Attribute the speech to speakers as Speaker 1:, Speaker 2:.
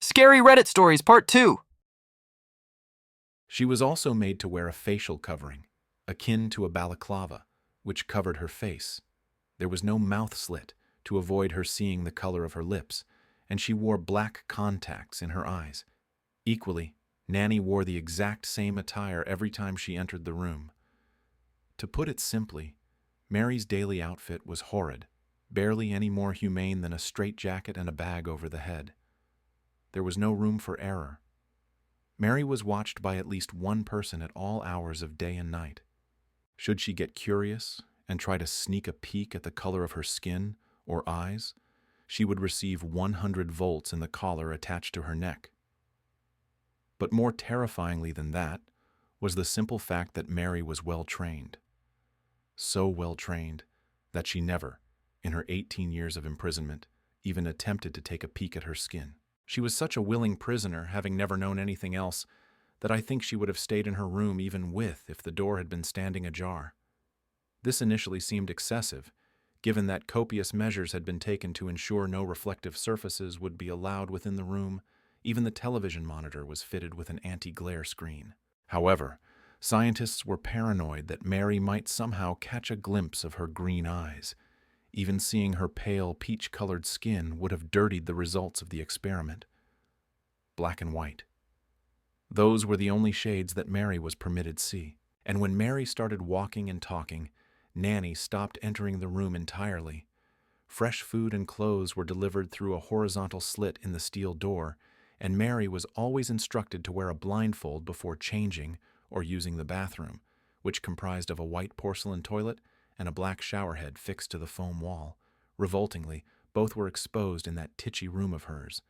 Speaker 1: Scary Reddit Stories Part 2.
Speaker 2: She was also made to wear a facial covering, akin to a balaclava, which covered her face. There was no mouth slit to avoid her seeing the color of her lips, and she wore black contacts in her eyes. Equally, Nanny wore the exact same attire every time she entered the room. To put it simply, Mary's daily outfit was horrid, barely any more humane than a straitjacket and a bag over the head. There was no room for error. Mary was watched by at least one person at all hours of day and night. Should she get curious and try to sneak a peek at the color of her skin or eyes, she would receive 100 volts in the collar attached to her neck. But more terrifyingly than that was the simple fact that Mary was well-trained. So well-trained that she never, in her 18 years of imprisonment, even attempted to take a peek at her skin. She was such a willing prisoner, having never known anything else, that I think she would have stayed in her room even if the door had been standing ajar. This initially seemed excessive, given that copious measures had been taken to ensure no reflective surfaces would be allowed within the room. Even the television monitor was fitted with an anti-glare screen. However, scientists were paranoid that Mary might somehow catch a glimpse of her green eyes. Even seeing her pale, peach-colored skin would have dirtied the results of the experiment. Black and white. Those were the only shades that Mary was permitted see. And when Mary started walking and talking, Nanny stopped entering the room entirely. Fresh food and clothes were delivered through a horizontal slit in the steel door, and Mary was always instructed to wear a blindfold before changing or using the bathroom, which comprised of a white porcelain toilet and a black showerhead fixed to the foam wall. Revoltingly, both were exposed in that titchy room of hers,